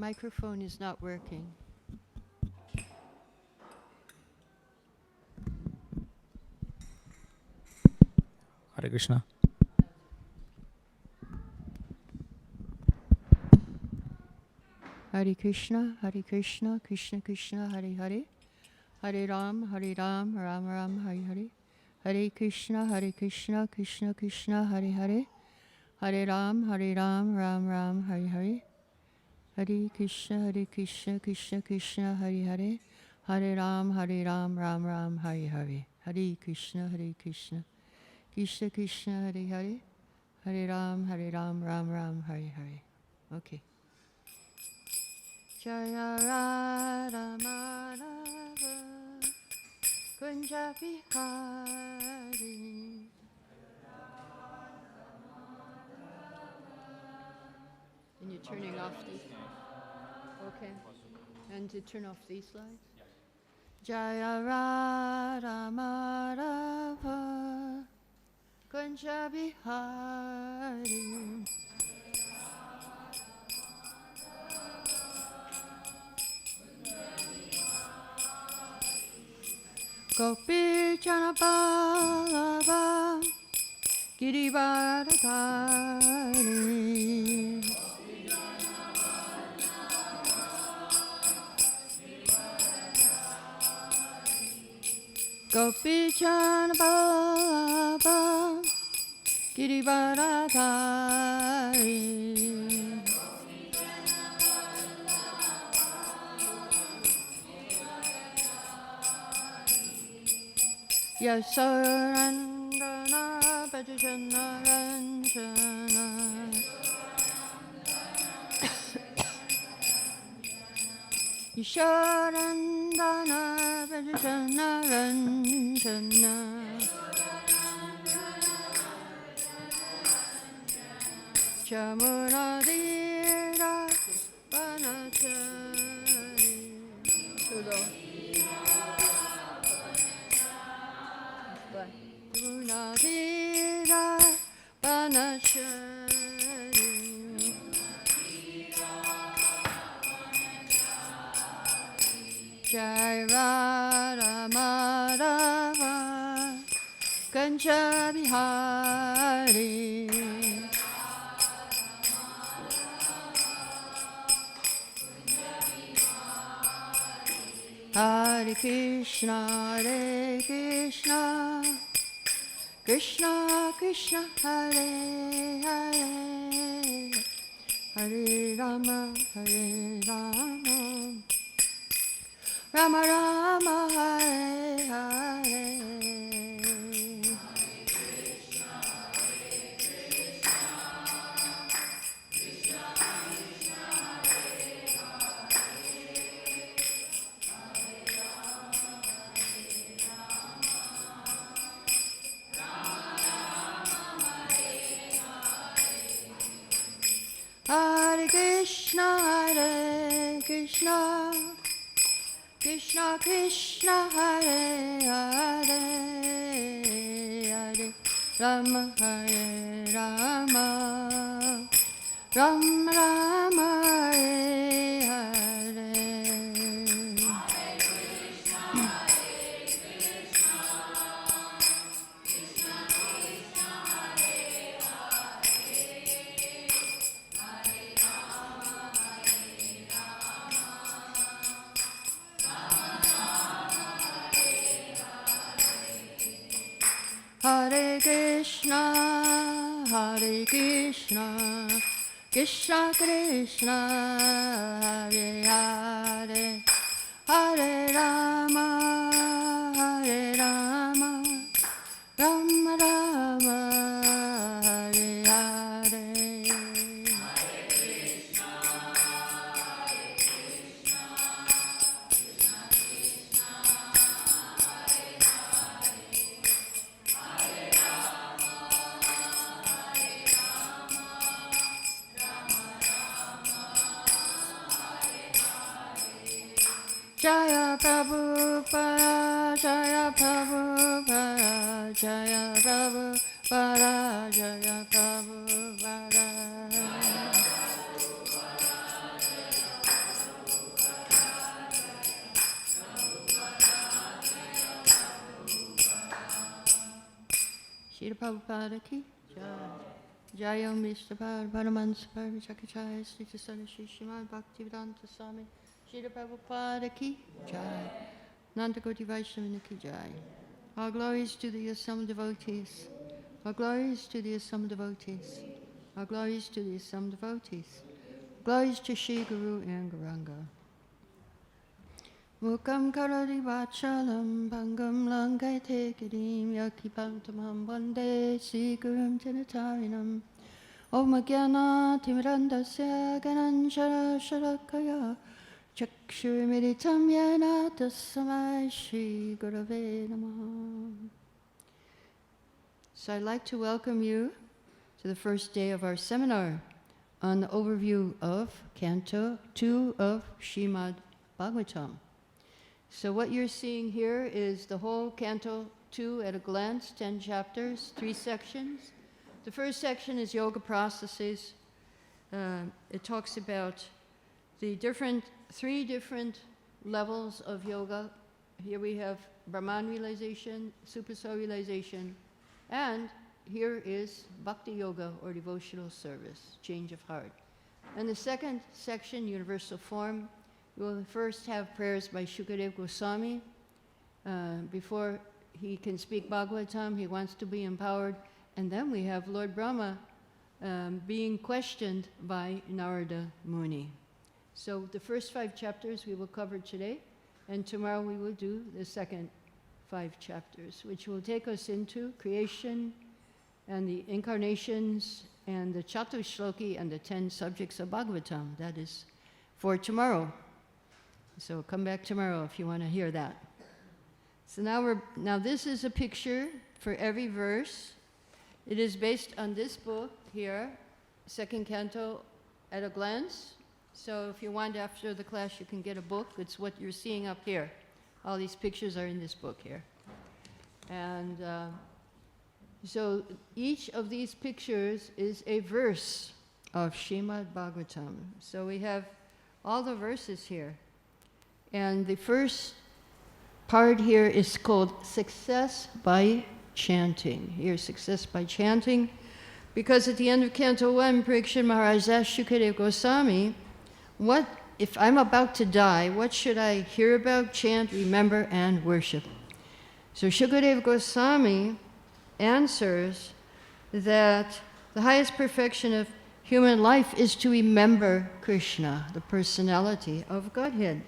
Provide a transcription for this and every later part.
microphone is not working. Hare Krishna. Hare Krishna, Krishna Krishna, Hare Hare, Hare Ram, Ram Ram, Hare Hare, Hare Krishna, Krishna Krishna, Hare Hare, Hare Ram, Ram Ram, Hare Hare, Hare Krishna, Krishna Krishna, Hare Hare, Hare Ram, Ram Ram, Hare Hare, Hare Krishna, Krishna Krishna, Hare Hare, Hare Ram, Ram Ram, Hare Hare. Okay. Jaya Radha Madhava Kunja Bihari. And you're turning off these? Okay. And to turn off these lights? Jaya Radha Madhava Kunja Bihari. Gopi Janapalava Girivardhari. Gopi Janapalava Girivardhari. Yasarandana Bhajana Ranjana Yasarandana Bhajana Ranjana Chamuradira Vanachari. Chamuradira Vanachari. Jai Radha Madhava Kunja Bihari. Hare Krishna, Krishna Krishna, Hare Hare, Hare Rama, Rama Rama, Hare Hare. Hare Krishna, Krishna Krishna, Hare Hare, Hare Rama, Rama Rama, Hare Hare. Hare Krishna, Krishna Krishna, Hare Hare, Hare Rama, Rama Rama, Hare Hare. Jaya Prabhupada, Jaya Prabhupada, Jaya Prabhupada, Jaya Prabhupada. Prabhupada ki jai. Jai Om Mr. Paramahansa Paramahansa Sri Śrīmad Bhaktivedanta Swami Srila Prabhupada ki jai. Nanda Koti Vaishnava ki jai. All glories to the assembled devotees. All glories to the assembled devotees. All glories to the assembled devotees. Glories to Shri Guru and Gauranga. Mukam karari vachalam bhangam langate kirim yakipantamam vande Sri Gurum Janatarinam. Om Jnana Timirandasya Gananjara Sharakaya Chakshurmiritam Yena Tasmai Shri Gurave Namaha. So I'd like to welcome you to the first day of our seminar on the overview of Canto 2 of Śrīmad Bhāgavatam. So what you're seeing here is the whole Canto 2 at a glance, 10 chapters, 3 sections. The first section is yoga processes. It talks about the 3 different levels of yoga. Here we have Brahman realization, Supersoul realization, and here is Bhakti Yoga, or devotional service, change of heart. And the second section, universal form, we will first have prayers by Shukadeva Goswami. Before he can speak Bhagavatam, he wants to be empowered. And then we have Lord Brahma being questioned by Narada Muni. So the first 5 chapters we will cover today, and tomorrow we will do the second 5 chapters, which will take us into creation and the incarnations and the Chatushloki and the 10 subjects of Bhagavatam. That is for tomorrow. So come back tomorrow if you want to hear that. So now this is a picture for every verse. It is based on this book here, second canto at a glance. So if you want after the class, you can get a book. It's what you're seeing up here. All these pictures are in this book here. And so each of these pictures is a verse of Śrīmad Bhāgavatam. So we have all the verses here. And the first part here is called Success by Chanting. Here, Success by Chanting. Because at the end of Canto 1, Parikshit Maharaj asked Shukadeva Goswami, what, if I'm about to die, what should I hear about, chant, remember, and worship? So Shukadeva Goswami answers that the highest perfection of human life is to remember Krishna, the personality of Godhead.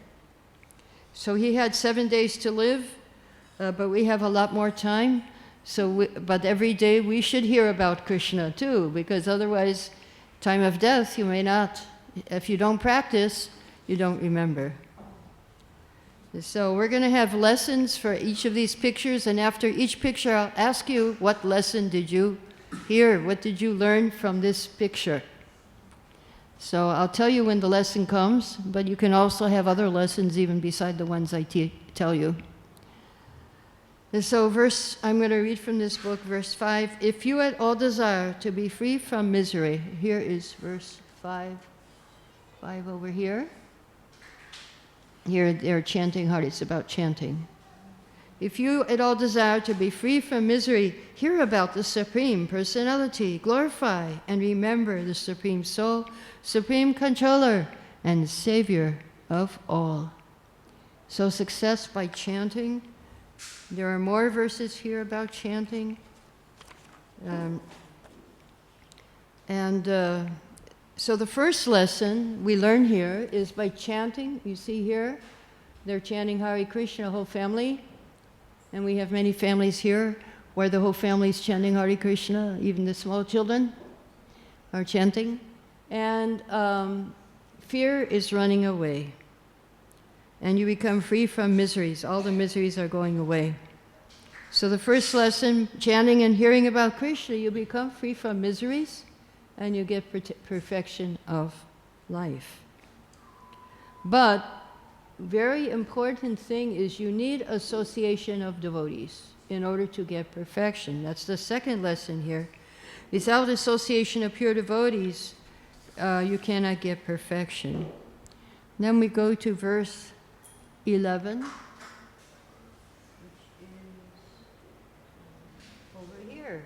So he had 7 days to live, but we have a lot more time. But every day we should hear about Krishna too, because otherwise, time of death, you may not, if you don't practice, you don't remember. So we're going to have lessons for each of these pictures, and after each picture I'll ask you, what lesson did you hear? What did you learn from this picture? So I'll tell you when the lesson comes, but you can also have other lessons even beside the ones I tell you. And so I'm going to read from this book, verse 5. If you at all desire to be free from misery, here is verse 5 over here. Here they're chanting hard, it's about chanting. If you at all desire to be free from misery, hear about the Supreme Personality, glorify and remember the Supreme Soul, Supreme Controller, and Savior of all. So success by chanting. There are more verses here about chanting. So the first lesson we learn here is by chanting. You see here, they're chanting Hare Krishna, whole family. And we have many families here where the whole family is chanting Hare Krishna, even the small children are chanting. And fear is running away. And you become free from miseries. All the miseries are going away. So the first lesson, chanting and hearing about Krishna, you become free from miseries and you get perfection of life. But very important thing is you need association of devotees in order to get perfection. That's the second lesson here. Without association of pure devotees, you cannot get perfection. Then we go to verse 11, which is over here.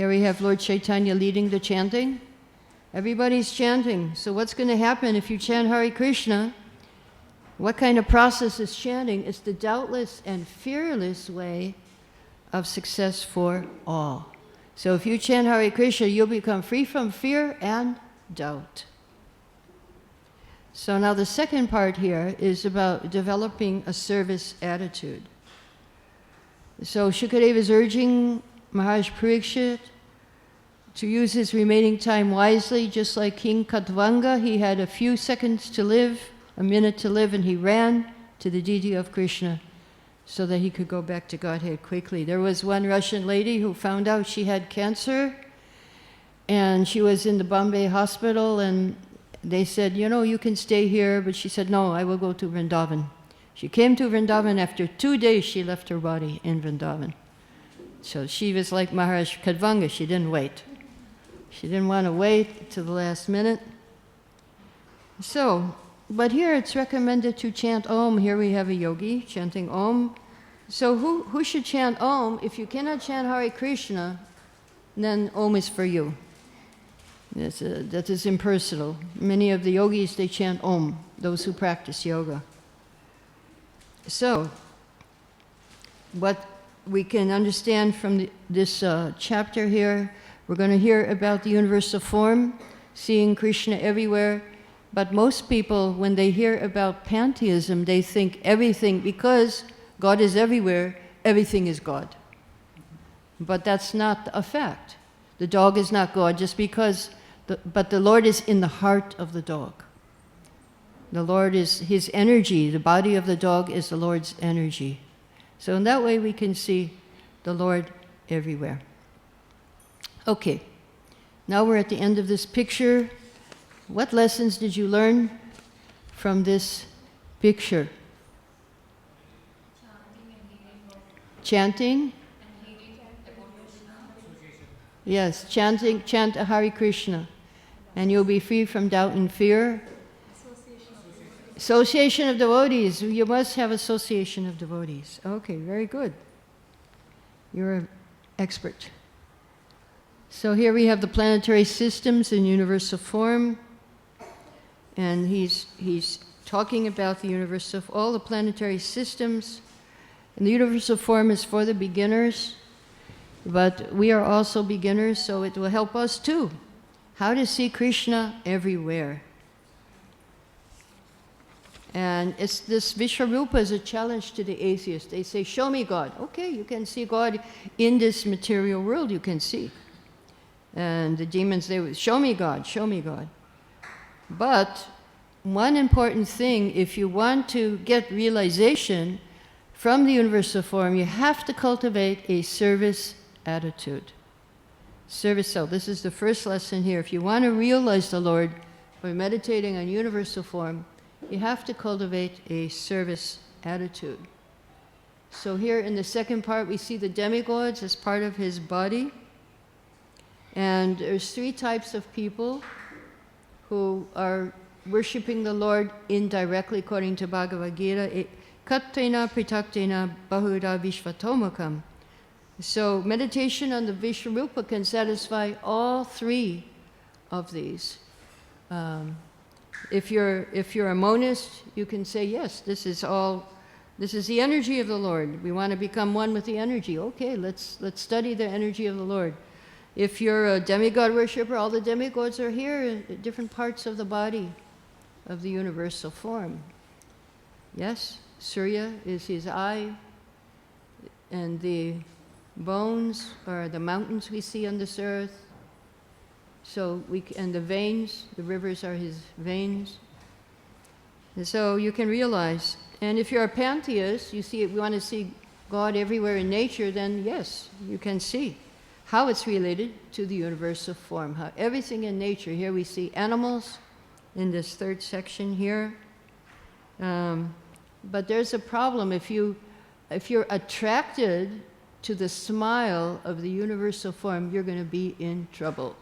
Here we have Lord Chaitanya leading the chanting. Everybody's chanting. So what's going to happen if you chant Hare Krishna? What kind of process is chanting? It's the doubtless and fearless way of success for all. So if you chant Hare Krishna, you'll become free from fear and doubt. So now the second part here is about developing a service attitude. So Shukadeva is urging Maharaj Parikshit to use his remaining time wisely, just like King Katvanga. He had a few seconds to live, a minute to live, and he ran to the deity of Krishna so that he could go back to Godhead quickly. There was one Russian lady who found out she had cancer, and she was in the Bombay hospital, and they said, you know, you can stay here, but she said, no, I will go to Vrindavan. She came to Vrindavan. After 2 days, she left her body in Vrindavan. So she was like Maharaj Kadvanga. She didn't wait. She didn't want to wait till the last minute. So, but here it's recommended to chant Om. Here we have a yogi chanting Om. So who should chant Om? If you cannot chant Hare Krishna, then Om is for you. That is impersonal. Many of the yogis, they chant Om, those who practice yoga. So, what we can understand from this chapter here, we're going to hear about the universal form, seeing Krishna everywhere. But most people, when they hear about pantheism, they think everything, because God is everywhere, everything is God. But that's not a fact. The dog is not God just because, but the Lord is in the heart of the dog. The Lord is his energy. The body of the dog is the Lord's energy. So in that way we can see the Lord everywhere. Okay, now we're at the end of this picture. What lessons did you learn from this picture? Chanting? Yes, chant Hare Krishna, and you'll be free from doubt and fear. Association of devotees. You must have association of devotees. Okay, very good. You're an expert. So here we have the planetary systems in universal form, and he's talking about the universe of all the planetary systems. And the universal form is for the beginners, but we are also beginners, so it will help us too. How to see Krishna everywhere. And it's this Vishwarupa is a challenge to the atheist. They say, show me God. Okay, you can see God in this material world, you can see. And the demons, they would, show me God, show me God. But one important thing, if you want to get realization from the universal form, you have to cultivate a service attitude. Service, so this is the first lesson here. If you want to realize the Lord by meditating on universal form, you have to cultivate a service attitude. So here in the second part, we see the demigods as part of his body. And there's 3 types of people who are worshiping the Lord indirectly according to Bhagavad Gita. Kattena pritaktena bahura vishvatomakam. So meditation on the Vishwarupa can satisfy all 3 of these. If you're a monist, you can say, yes, this is the energy of the Lord. We want to become one with the energy. Okay, let's study the energy of the Lord. If you're a demigod worshiper, all the demigods are here in different parts of the body of the universal form. Yes, Surya is his eye, and the bones are the mountains we see on this earth. So and the veins, the rivers are his veins. And so you can realize, and if you're a pantheist, we want to see God everywhere in nature, then yes, you can see how it's related to the universal form, how everything in nature, here we see animals in this 3rd section here. But there's a problem. If you're attracted to the smile of the universal form, you're going to be in trouble.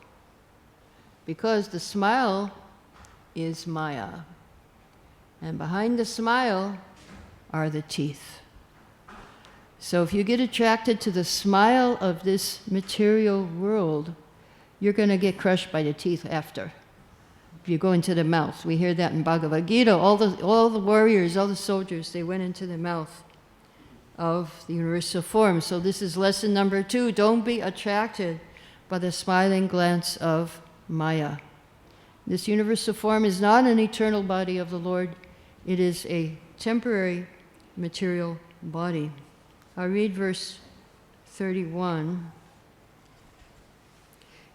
Because the smile is Maya. And behind the smile are the teeth. So if you get attracted to the smile of this material world, you're going to get crushed by the teeth after. If you go into the mouth. We hear that in Bhagavad Gita. All the warriors, all the soldiers, they went into the mouth of the universal form. So this is lesson number 2. Don't be attracted by the smiling glance of Maya. This universal form is not an eternal body of the Lord. It is a temporary material body. I'll read verse 31.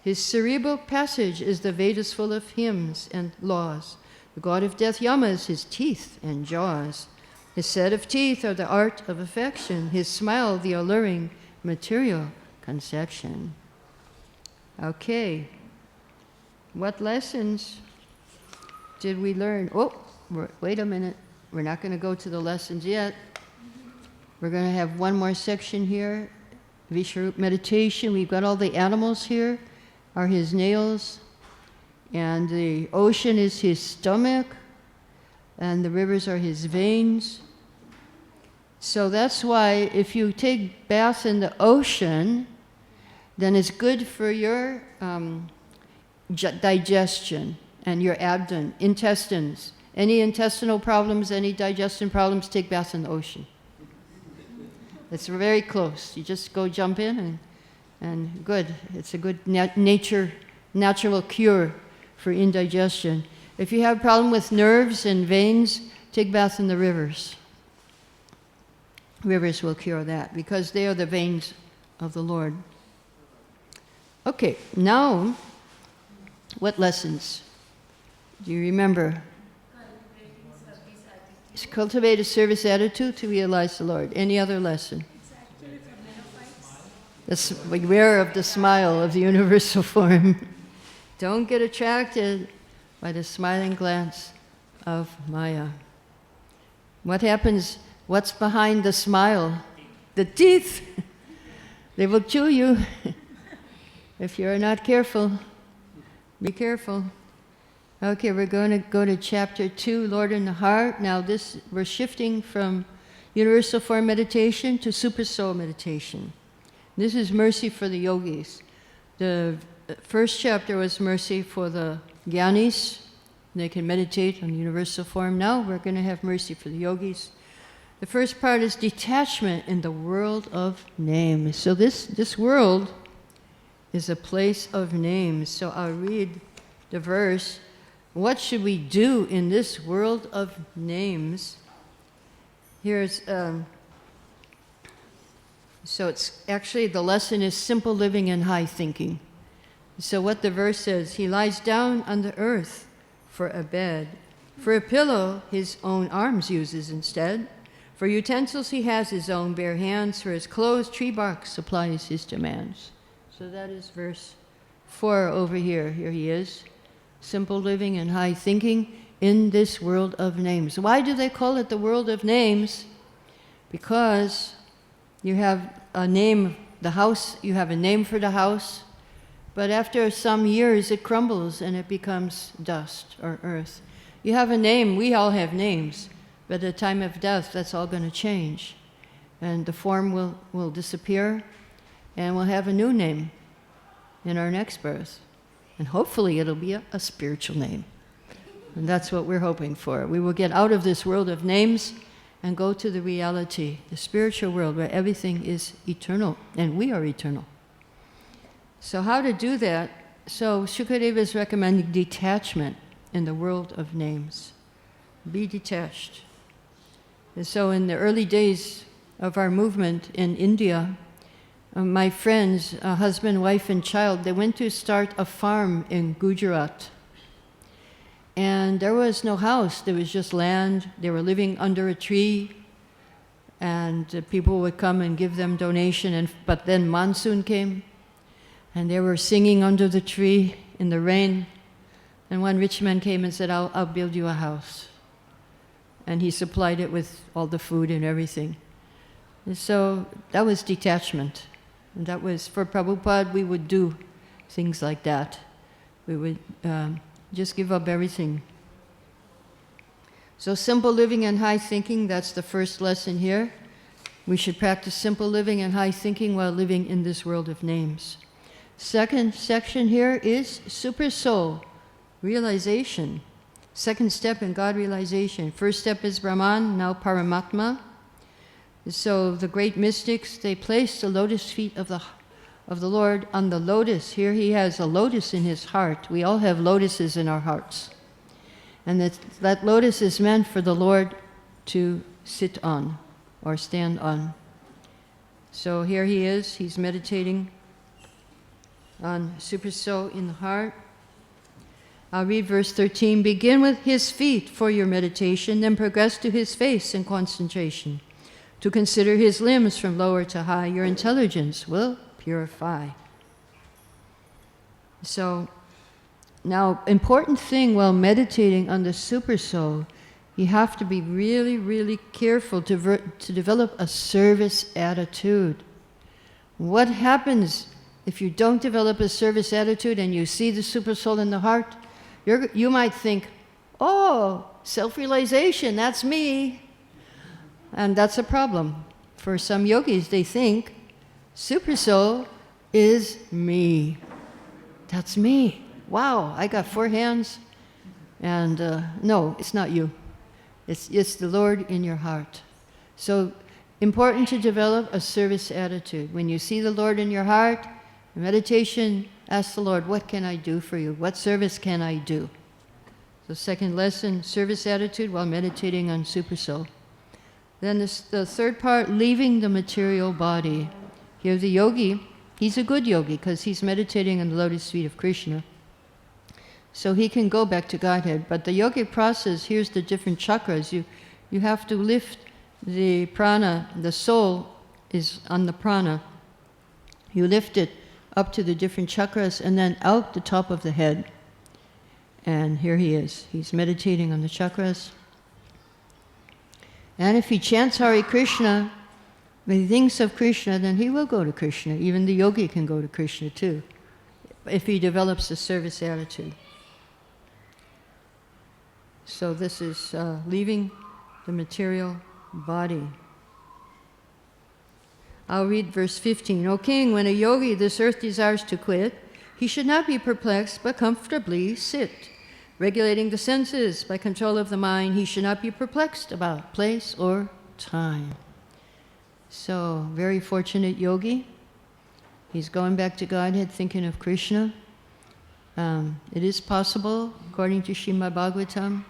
His cerebral passage is the Vedas full of hymns and laws. The god of death Yama is his teeth and jaws. His set of teeth are the art of affection. His smile, the alluring material conception. Okay. What lessons did we learn? Oh, wait a minute. We're not going to go to the lessons yet. We're going to have one more section here. Visharup meditation. We've got all the animals here are his nails, and the ocean is his stomach, and the rivers are his veins. So that's why if you take bath in the ocean, then it's good for your digestion and your abdomen, intestines. Any intestinal problems, any digestion problems, take bath in the ocean. It's very close. You just go jump in and good. It's a good natural cure for indigestion. If you have a problem with nerves and veins, take bath in the rivers. Rivers will cure that because they are the veins of the Lord. Okay, now, what lessons do you remember? Cultivate a service attitude to realize the Lord. Any other lesson? Beware of the smile of the universal form. Don't get attracted by the smiling glance of Maya. What happens? What's behind the smile? The teeth. They will chew you if you're not careful. Be careful. Okay, we're going to go to chapter 2, Lord in the Heart. Now we're shifting from universal form meditation to super soul meditation. This is mercy for the yogis. The first chapter was mercy for the jnanis. They can meditate on universal form. Now we're going to have mercy for the yogis. The first part is detachment in the world of names. So this world is a place of names. So I'll read the verse. What should we do in this world of names? Here's, so it's actually, the lesson is simple living and high thinking. So what the verse says, he lies down on the earth for a bed. For a pillow, his own arms uses instead. For utensils, he has his own bare hands. For his clothes, tree bark supplies his demands. So that is verse 4 over here. Here he is. Simple living and high thinking in this world of names. Why do they call it the world of names? Because you have a name, the house, you have a name for the house, but after some years it crumbles and it becomes dust or earth. You have a name, we all have names, but at the time of death that's all going to change. And the form will disappear and we'll have a new name in our next birth. And hopefully it'll be a spiritual name. And that's what we're hoping for. We will get out of this world of names and go to the reality, the spiritual world where everything is eternal, and we are eternal. So how to do that? So Shukadeva is recommending detachment in the world of names. Be detached. And so in the early days of our movement in India, my friends, husband, wife, and child, they went to start a farm in Gujarat. And there was no house, there was just land. They were living under a tree, and people would come and give them donation. But then monsoon came, and they were singing under the tree in the rain. And one rich man came and said, I'll build you a house. And he supplied it with all the food and everything. And so that was detachment. And that was, for Prabhupada, we would do things like that. We would just give up everything. So simple living and high thinking, that's the first lesson here. We should practice simple living and high thinking while living in this world of names. Second section here is Super Soul, realization. Second step in God realization. First step is Brahman, now Paramatma. So the great mystics, they place the lotus feet of the Lord on the lotus. Here he has a lotus in his heart. We all have lotuses in our hearts. And that lotus is meant for the Lord to sit on or stand on. So here he is, he's meditating on Super Soul in the heart. I'll read verse 13. Begin with his feet for your meditation, then progress to his face in concentration. To consider his limbs from lower to high, your intelligence will purify. So, now, important thing while meditating on the Super Soul, you have to be really, really careful to develop a service attitude. What happens if you don't develop a service attitude and you see the Super Soul in the heart? You might think, oh, self-realization, that's me. And that's a problem. For some yogis, they think, Super Soul is me. That's me. Wow, I got 4 hands. And no, it's not you. It's the Lord in your heart. So important to develop a service attitude. When you see the Lord in your heart, in meditation, ask the Lord, what can I do for you? What service can I do? So second lesson, service attitude while meditating on Super Soul. Then the third part, leaving the material body. Here the yogi, he's a good yogi because he's meditating on the lotus feet of Krishna. So he can go back to Godhead. But the yogic process, here's the different chakras. You have to lift the prana, the soul is on the prana. You lift it up to the different chakras and then out the top of the head. And here he is. He's meditating on the chakras. And if he chants Hare Krishna, when he thinks of Krishna, then he will go to Krishna. Even the yogi can go to Krishna too, if he develops a service attitude. So this is leaving the material body. I'll read verse 15. O king, when a yogi this earth desires to quit, he should not be perplexed, but comfortably sit. Regulating the senses by control of the mind, he should not be perplexed about place or time. So, very fortunate yogi. He's going back to Godhead, thinking of Krishna. It is possible, according to Śrīmad Bhāgavatam,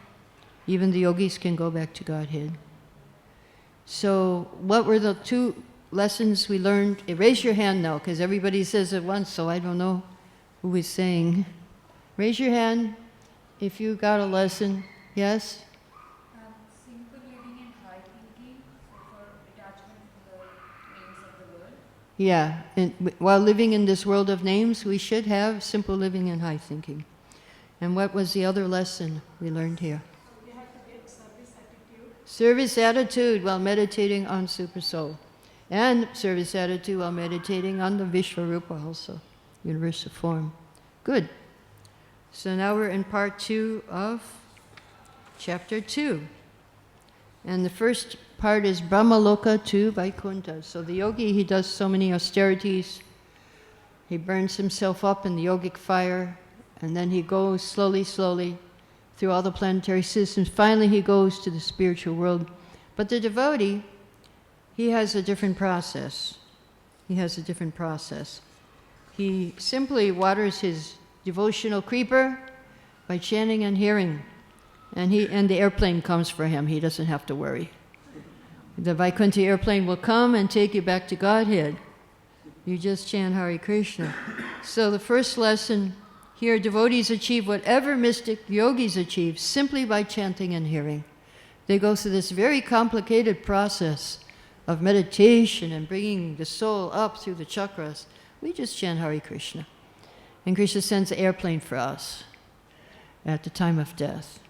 even the yogis can go back to Godhead. So, what were the 2 lessons we learned? Raise your hand now, because everybody says it once, so I don't know who is saying. Raise your hand if you got a lesson. Yes? Simple living and high thinking for detachment from the names of the world. Yeah, and while living in this world of names, we should have simple living and high thinking. And what was the other lesson we learned here? So we have to get service attitude. Service attitude while meditating on Super Soul. And service attitude while meditating on the Vishvarupa also, universal form. Good. So now we're in part 2 of chapter 2. And the first part is Brahmaloka to Vaikuntha. So the yogi, he does so many austerities. He burns himself up in the yogic fire, and then he goes slowly, slowly through all the planetary systems. Finally, he goes to the spiritual world. But the devotee, he has a different process. He has a different process. He simply waters his devotional creeper by chanting and hearing. And the airplane comes for him. He doesn't have to worry. The Vaikuntha airplane will come and take you back to Godhead. You just chant Hare Krishna. So the first lesson here, devotees achieve whatever mystic yogis achieve simply by chanting and hearing. They go through this very complicated process of meditation and bringing the soul up through the chakras. We just chant Hare Krishna. And Krishna sends an airplane for us at the time of death.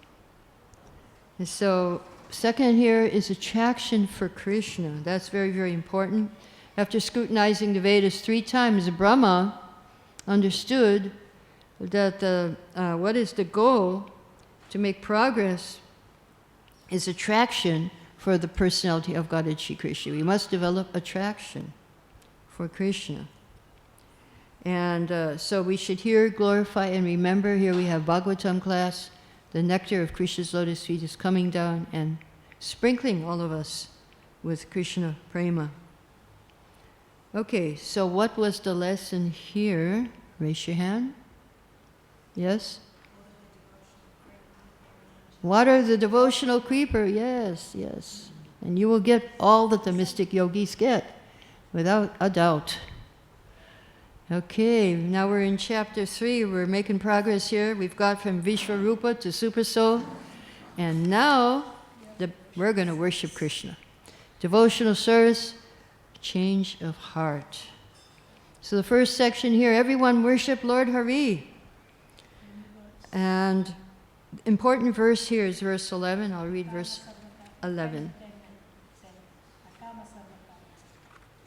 And so, second here is attraction for Krishna. That's very, very important. After scrutinizing the Vedas 3 times, Brahma understood that what is the goal to make progress is attraction for the personality of God Shri Krishna. We must develop attraction for Krishna. And so we should hear, glorify, and remember. Here we have Bhagavatam class. The nectar of Krishna's lotus feet is coming down and sprinkling all of us with Krishna prema. Okay, so what was the lesson here? Raise your hand. Yes? Water the devotional creeper. Yes, yes. And you will get all that the mystic yogis get, without a doubt. Okay, now we're in chapter 3. We're making progress here. We've got from Vishvarupa to Super Soul. And now we're going to worship Krishna. Devotional service, change of heart. So the first section here, everyone worship Lord Hare. And important verse here is verse 11. I'll read verse 11.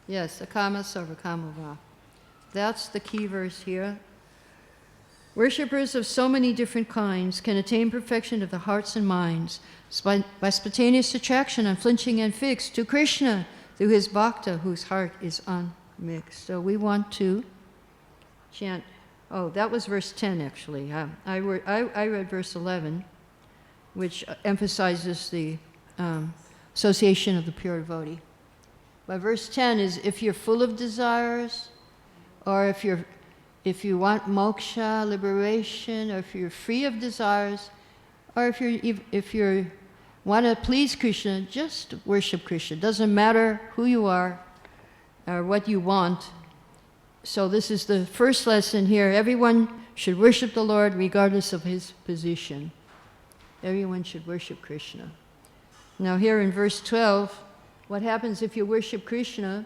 Yes, akama sarvakamava. That's the key verse here. Worshippers of so many different kinds can attain perfection of the hearts and minds by spontaneous attraction, unflinching and fixed, to Krishna through his bhakta, whose heart is unmixed. So we want to chant. Oh, that was verse 10, actually. I read verse 11, which emphasizes the association of the pure devotee. But verse 10 is, if you're full of desires, or if you want moksha, liberation, or if you're free of desires, or if you want to please Krishna, just worship Krishna. Doesn't matter who you are or what you want. So this is the first lesson here. Everyone should worship the Lord regardless of his position. Everyone should worship Krishna. Now here in verse 12, what happens if you worship Krishna?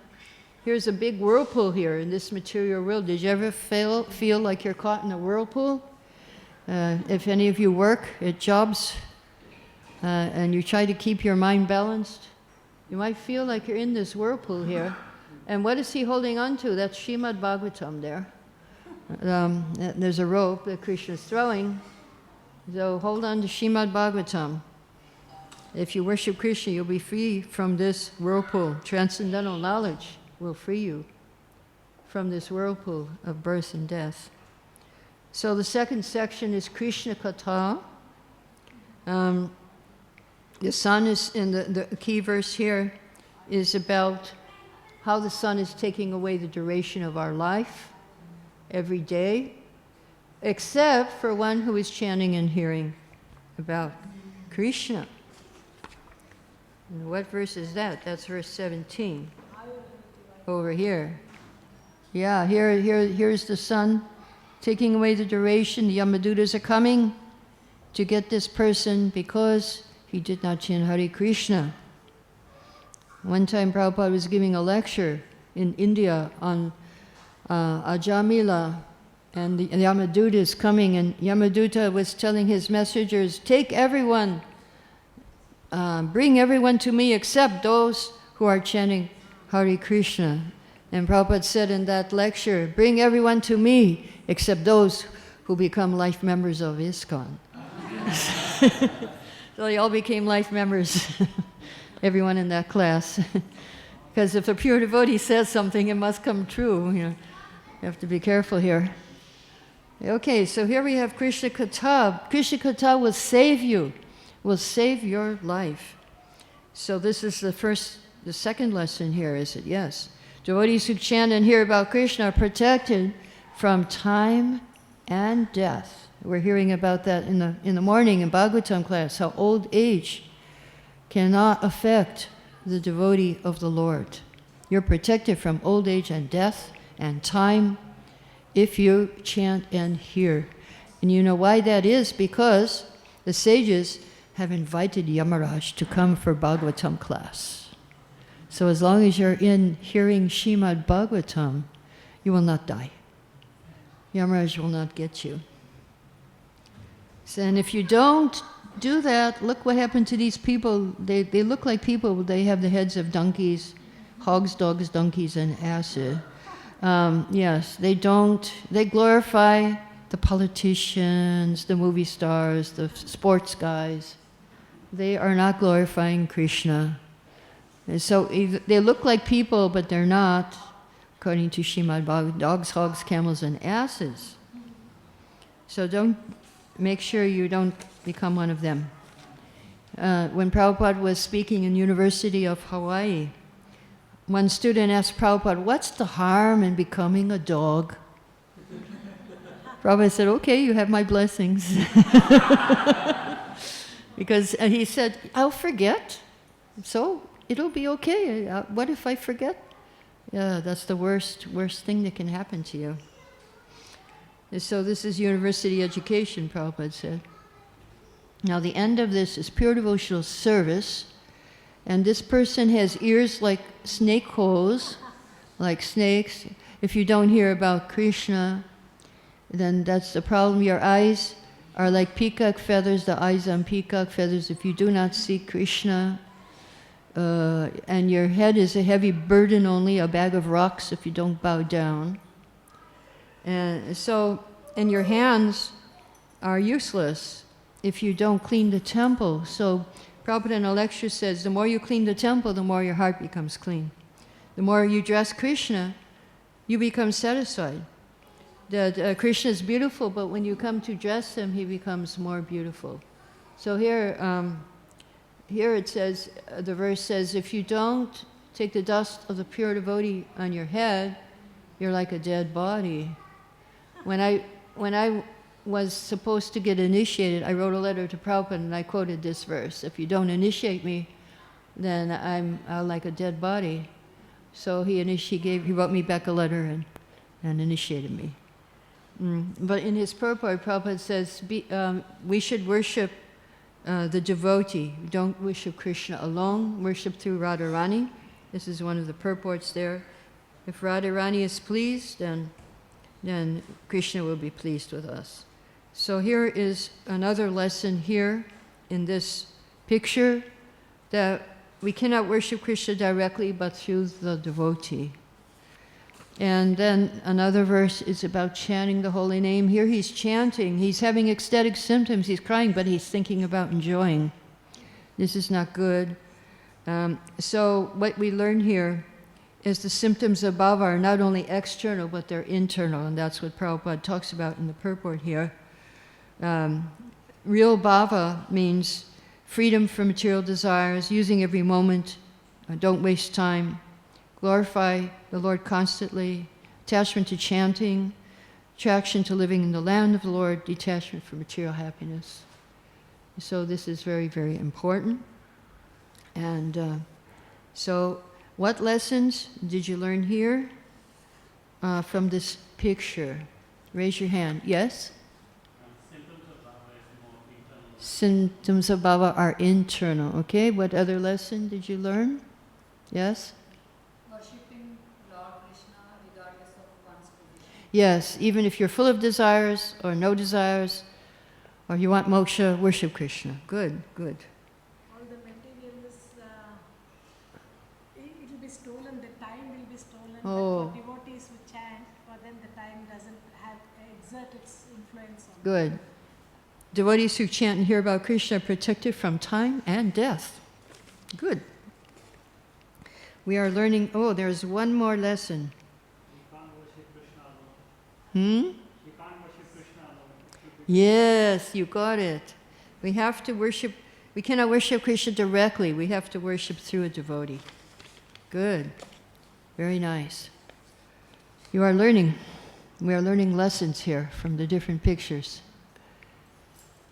Here's a big whirlpool here in this material world. Did you ever feel like you're caught in a whirlpool? If any of you work at jobs and you try to keep your mind balanced, you might feel like you're in this whirlpool here. And what is he holding on to? That's Śrīmad Bhāgavatam there. There's a rope that Krishna is throwing. So hold on to Śrīmad Bhāgavatam. If you worship Krishna, you'll be free from this whirlpool. Transcendental knowledge will free you from this whirlpool of birth and death. So the second section is Krishna Katha. The sun is, in the key verse here, is about how the sun is taking away the duration of our life every day, except for one who is chanting and hearing about Krishna. And what verse is that? That's verse 17. Over here. Yeah, here's the sun taking away the duration. The Yamadutas are coming to get this person because he did not chant Hare Krishna. One time Prabhupada was giving a lecture in India on Ajamila, and the Yamaduta is coming, and Yamaduta was telling his messengers, take everyone, bring everyone to me except those who are chanting Hare Krishna. And Prabhupada said in that lecture, bring everyone to me except those who become life members of ISKCON. So they all became life members, everyone in that class. Because if a pure devotee says something, it must come true. You have to be careful here. Okay, so here we have Krishna Katha. Krishna Katha will save you, will save your life. So this is the second lesson here, is it? Yes. Devotees who chant and hear about Krishna are protected from time and death. We're hearing about that in the morning in Bhagavatam class, how old age cannot affect the devotee of the Lord. You're protected from old age and death and time if you chant and hear. And you know why that is? Because the sages have invited Yamaraj to come for Bhagavatam class. So as long as you're in hearing Śrīmad Bhāgavatam, you will not die. Yamaraj will not get you. So, and if you don't do that, look what happened to these people. They look like people. They have the heads of donkeys, hogs, dogs, donkeys, and asses. Yes, they don't. They glorify the politicians, the movie stars, the sports guys. they are not glorifying Krishna. And so they look like people, but they're not, according to Śrīmad Bhāgavatam, dogs, hogs, camels, and asses. So make sure you don't become one of them. When Prabhupada was speaking in University of Hawaii, one student asked Prabhupada, "What's the harm in becoming a dog?" Prabhupada said, "Okay, you have my blessings." Because he said, "I'll forget, so it'll be okay. What if I forget?" Yeah, that's the worst thing that can happen to you. And so this is university education, Prabhupada said. Now the end of this is pure devotional service, and this person has ears like snake holes, like snakes. If you don't hear about Krishna, then that's the problem. Your eyes are like peacock feathers, the eyes on peacock feathers. If you do not see Krishna, and your head is a heavy burden only, a bag of rocks if you don't bow down. And your hands are useless if you don't clean the temple. So Prabhupada in a lecture says, the more you clean the temple, the more your heart becomes clean. The more you dress Krishna, you become satisfied. That Krishna is beautiful, but when you come to dress him, he becomes more beautiful. So here it says, the verse says, if you don't take the dust of the pure devotee on your head, you're like a dead body. When I was supposed to get initiated, I wrote a letter to Prabhupada and I quoted this verse. If you don't initiate me, then I'm like a dead body. So he wrote me back a letter and initiated me. But in his purport, Prabhupada says we should worship the devotee. Don't worship Krishna alone, worship through Radharani. This is one of the purports there. If Radharani is pleased, then Krishna will be pleased with us. So here is another lesson here in this picture, that we cannot worship Krishna directly but through the devotee. And then another verse is about chanting the holy name. Here he's chanting, he's having ecstatic symptoms, he's crying, but he's thinking about enjoying. This is not good. So what we learn here is the symptoms of bhava are not only external, but they're internal, and that's what Prabhupada talks about in the purport here. Real bhava means freedom from material desires, using every moment, don't waste time, glorify the Lord constantly, attachment to chanting, attraction to living in the land of the Lord, detachment from material happiness. So this is very, very important. And so what lessons did you learn here from this picture? Raise your hand. Yes? Symptoms of bhava are internal. Okay, what other lesson did you learn? Yes? Worshipping Lord Krishna regardless of one's position. Yes, even if you're full of desires or no desires, or you want moksha, worship Krishna. Good, good. All the material is, it will be stolen, the time will be stolen. Oh. But for devotees who chant, for them the time doesn't exert its influence on them. Good. Devotees who chant and hear about Krishna are protected from time and death. Good. We are learning, there's one more lesson. You can't worship Krishna alone. You can't worship Krishna alone. Yes, you got it. We cannot worship Krishna directly. We have to worship through a devotee. Good. Very nice. You are learning. We are learning lessons here from the different pictures.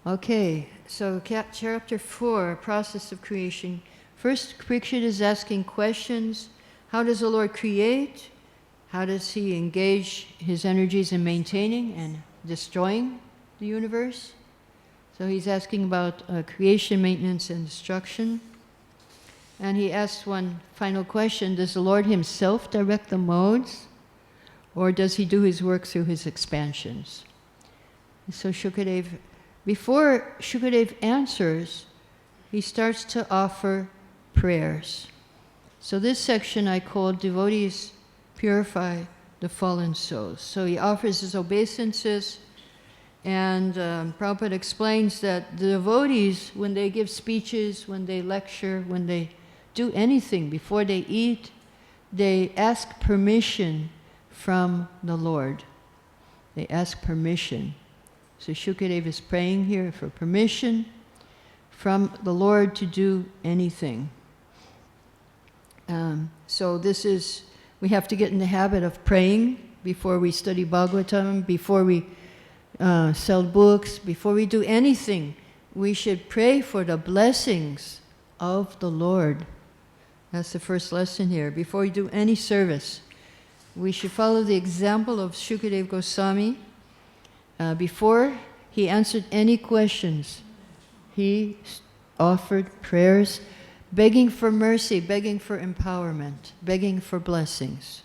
Okay, so chapter 4, process of creation. First picture is asking questions. How does the Lord create? How does he engage his energies in maintaining and destroying the universe? So he's asking about creation, maintenance, and destruction. And he asks one final question: does the Lord himself direct the modes, or does he do his work through his expansions? So before Shukadev answers, he starts to offer prayers. So this section I call Devotees Purify the Fallen Souls. So he offers his obeisances And Prabhupada explains that the devotees, when they give speeches, when they lecture, when they do anything, before they eat, they ask permission from the Lord. They ask permission. So Shukadeva is praying here for permission from the Lord to do anything. So this is, we have to get in the habit of praying before we study Bhagavatam, before we sell books, before we do anything. We should pray for the blessings of the Lord. That's the first lesson here. Before we do any service, we should follow the example of Shukadeva Goswami. Before he answered any questions, he offered prayers, begging for mercy, begging for empowerment, begging for blessings.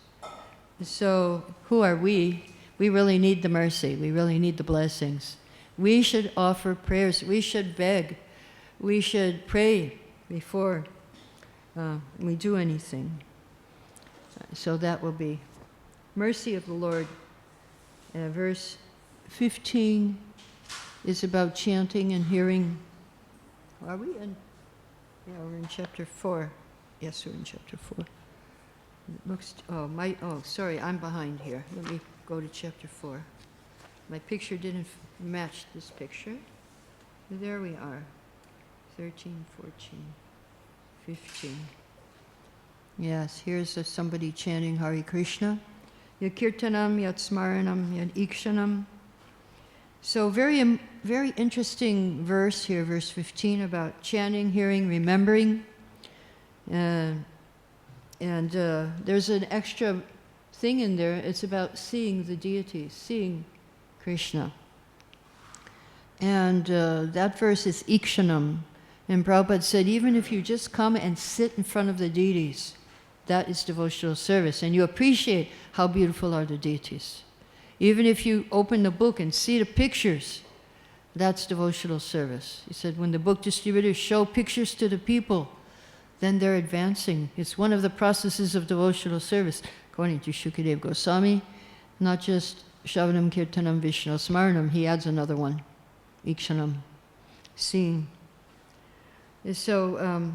So who are we? We really need the mercy. We really need the blessings. We should offer prayers. We should beg. We should pray before we do anything. So that will be mercy of the Lord. Verse 15 is about chanting and hearing. Are we in? Yeah, we're in chapter 4. Yes, we're in chapter 4. It looks, sorry, I'm behind here. Let me go to chapter 4. My picture didn't match this picture. There we are. 13, 14, 15. Yes, here's somebody chanting Hare Krishna. Yat kirtanam, yat smaranam, yat ikshanam. So very, very interesting verse here, verse 15, about chanting, hearing, remembering. And there's an extra thing in there. It's about seeing the deities, seeing Krishna. And that verse is ikshanam. And Prabhupada said, even if you just come and sit in front of the deities, that is devotional service. And you appreciate how beautiful are the deities. Even if you open the book and see the pictures, that's devotional service. He said, when the book distributors show pictures to the people, then they're advancing. It's one of the processes of devotional service, according to Shukadeva Goswami. Not just Shravanam, Kirtanam, Vishnu, Smaranam, he adds another one, Ikshanam, seeing. So,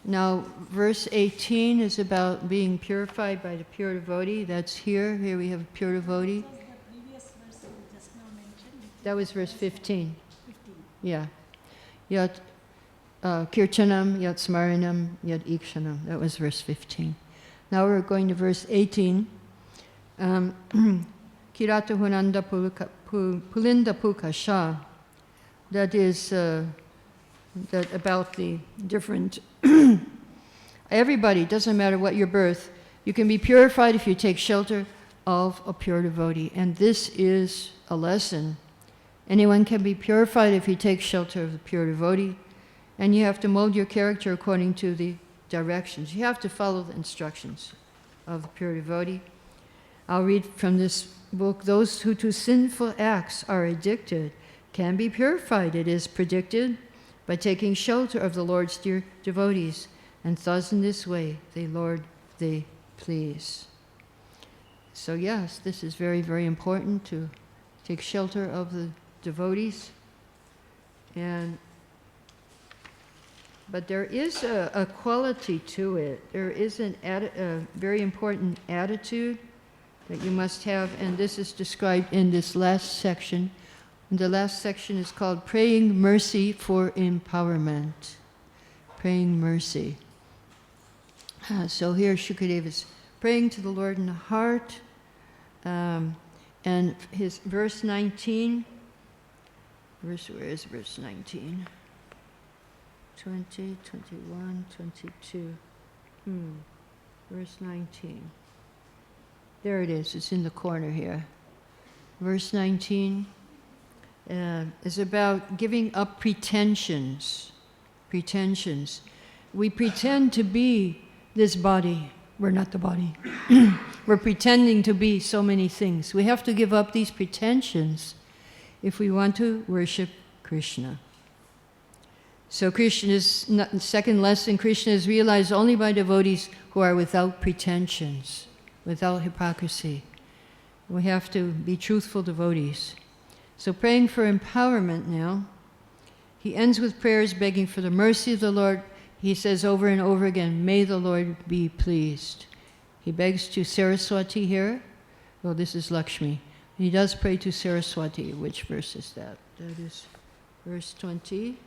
now verse 18 is about being purified by the pure devotee. That's here. Here we have a pure devotee. What was the previous verse you just now mentioned? That was verse 15. 15. Yeah. Yat kirtanam, yat smaranam, yat ikshanam. That was verse 15. Now we're going to verse 18. Kirata hunanda pulinda pukasha. That is that about the different... Everybody, doesn't matter what your birth, you can be purified if you take shelter of a pure devotee. And this is a lesson. Anyone can be purified if you take shelter of the pure devotee. And you have to mold your character according to the directions. You have to follow the instructions of the pure devotee. I'll read from this book. Those who to sinful acts are addicted can be purified, it is predicted, by taking shelter of the Lord's dear devotees. And thus in this way, they please. So yes, this is very, very important to take shelter of the devotees. But there is a quality to it. There is a very important attitude that you must have, and this is described in this last section. And the last section is called Praying Mercy for Empowerment. Praying mercy. So here Shukadeva is praying to the Lord in the heart. And his verse 19, where is verse 19? 20, 21, 22. Verse 19. There it is. It's in the corner here. Verse 19 is about giving up pretensions. Pretensions. We pretend to be this body. We're not the body. We're pretending to be so many things. We have to give up these pretensions if we want to worship Krishna. So second lesson, Krishna is realized only by devotees who are without pretensions, without hypocrisy. We have to be truthful devotees. So praying for empowerment now. He ends with prayers begging for the mercy of the Lord. He says over and over again, may the Lord be pleased. He begs to Saraswati here. Oh, this is Lakshmi. He does pray to Saraswati. Which verse is that? That is verse 23.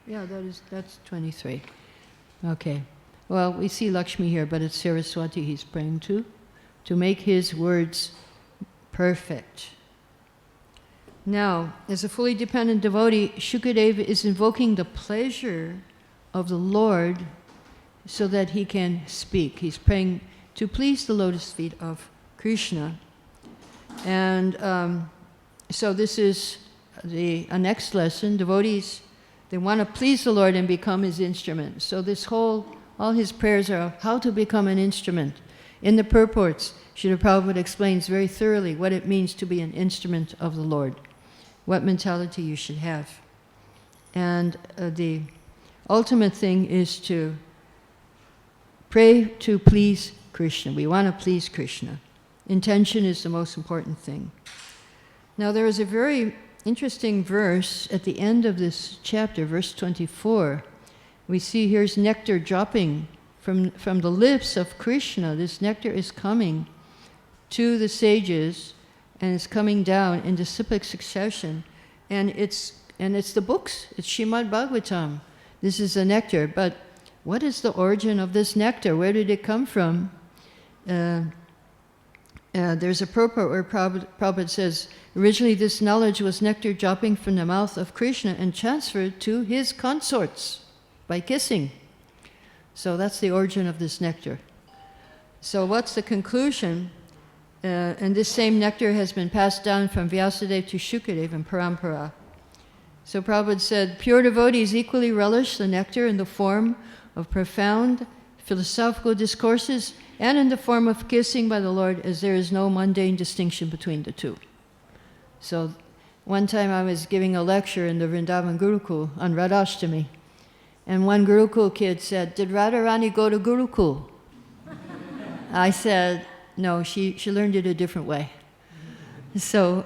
Yeah, that's 23. Okay. Well, we see Lakshmi here, but it's Saraswati he's praying to make his words perfect. Now, as a fully dependent devotee, Shukadeva is invoking the pleasure of the Lord so that he can speak. He's praying to please the lotus feet of Krishna. And so this is a next lesson. Devotees, they want to please the Lord and become his instrument. So all his prayers are how to become an instrument. In the purports, Srila Prabhupada explains very thoroughly what it means to be an instrument of the Lord, what mentality you should have. And the ultimate thing is to pray to please Krishna. We want to please Krishna. Intention is the most important thing. Now there is a very interesting verse at the end of this chapter, verse 24. We see here's nectar dropping from the lips of Krishna. This nectar is coming to the sages and it's coming down in disciplic succession. And it's the books. It's Śrīmad Bhāgavatam. This is the nectar. But what is the origin of this nectar? Where did it come from? There's a purport where Prabhupada says, originally this knowledge was nectar dropping from the mouth of Krishna and transferred to his consorts by kissing. So that's the origin of this nectar. So what's the conclusion? And this same nectar has been passed down from Vyasadeva to Shukadeva in Parampara. So Prabhupada said, pure devotees equally relish the nectar in the form of profound philosophical discourses and in the form of kissing by the Lord, as there is no mundane distinction between the two. So one time I was giving a lecture in the Vrindavan Gurukul on Radhashtami, and one Gurukul kid said, did Radharani go to Gurukul? I said, no, she learned it a different way. So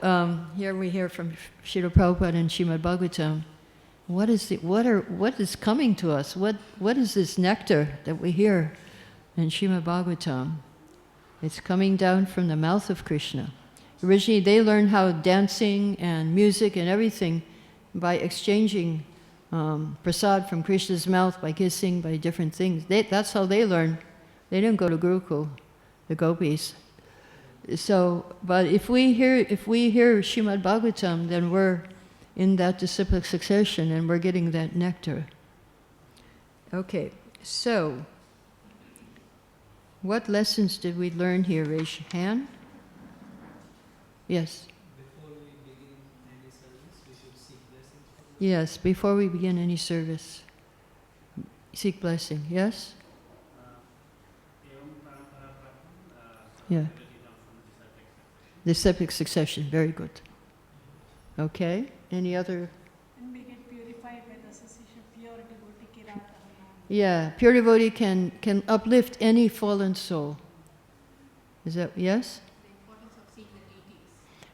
here we hear from Srila Prabhupada and Śrīmad Bhāgavatam. What is coming to us? What is this nectar that we hear in Śrīmad Bhāgavatam? It's coming down from the mouth of Krishna. Originally, they learned how dancing and music and everything by exchanging prasad from Krishna's mouth, by kissing, by different things. That's how they learned. They didn't go to Gurukul, the gopis. So, but if we hear Śrīmad Bhāgavatam, then we're in that disciplic succession and we're getting that nectar. Okay, so what lessons did we learn here? Raise your hand. Yes. Before we begin any service, we should seek blessings from the Yes, before we begin any service, seek blessing. Yes? Yeah. Disciplic succession, very good. Okay, any other? And we get purified by the association of pure devotee kirata. Yeah, pure devotee can uplift any fallen soul. Is that, yes? The importance of seeing the deities.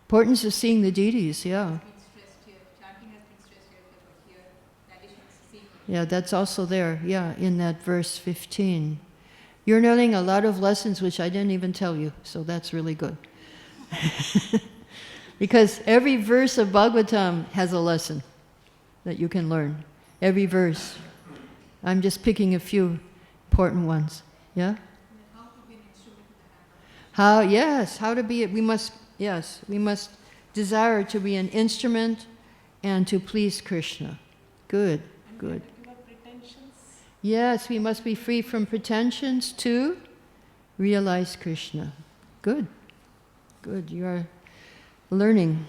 Importance of seeing the deities, yeah. Has been stressed here. Chanting has been stressed here, but here, the addition is seeing. Yeah, that's also there, yeah, in that verse 15. You're learning a lot of lessons which I didn't even tell you, so that's really good. Because every verse of Bhagavatam has a lesson that you can learn. Every verse. I'm just picking a few important ones. Yeah? And how to be an instrument in the hand of How to be, we must desire to be an instrument and to please Krishna. Good, good. Give up pretensions. Yes, we must be free from pretensions to realize Krishna. Good, good. You are learning.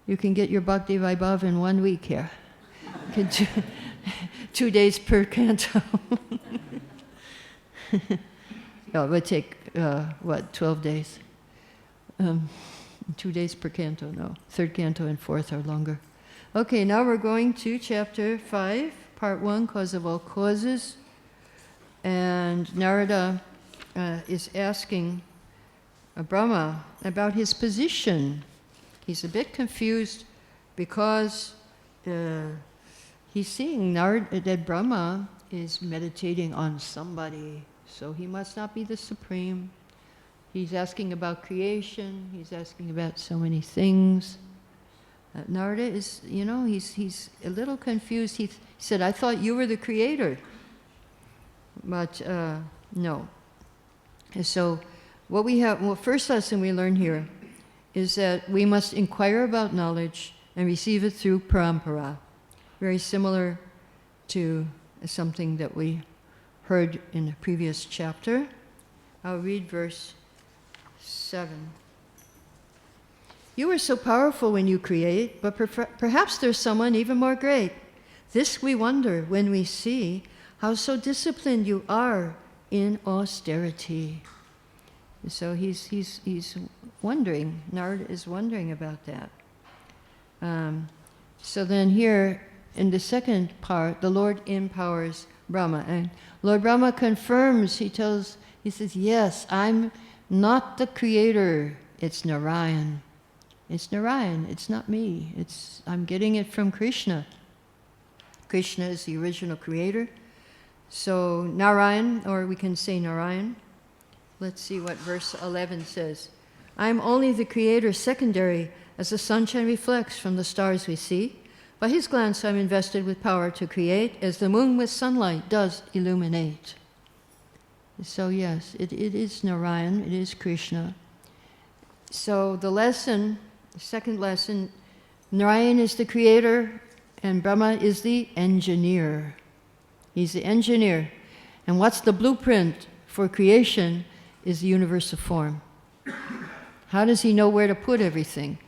You can get your Bhakti Vaibhav in 1 week here. You can do 2 days per canto. It would take, 12 days? 2 days per canto, no. Third canto and fourth are longer. Okay, now we're going to chapter 5, part 1, Cause of All Causes. And Narada is asking Brahma about his position. He's a bit confused because he's seeing that Brahma is meditating on somebody, so he must not be the supreme. He's asking about creation, he's asking about so many things. Narada is, he's a little confused. He said, I thought you were the creator. But no. And so first lesson we learn here is that we must inquire about knowledge and receive it through parampara. Very similar to something that we heard in the previous chapter. I'll read verse 7. You are so powerful when you create, but perhaps there's someone even more great. This we wonder when we see how so disciplined you are in austerity. So he's wondering, Narada is wondering about that. So then here, in the second part, the Lord empowers Brahma. And Lord Brahma confirms, he says, yes, I'm not the creator, it's Narayan. It's Narayan, it's not me. I'm getting it from Krishna. Krishna is the original creator. So Narayan, or we can say Narayan. Let's see what verse 11 says. I'm only the creator secondary, as the sunshine reflects from the stars we see. By his glance I'm invested with power to create, as the moon with sunlight does illuminate. So yes, it is Narayan, it is Krishna. So the second lesson, Narayan is the creator and Brahma is the engineer. He's the engineer. And what's the blueprint for creation is the universe of form. How does he know where to put everything?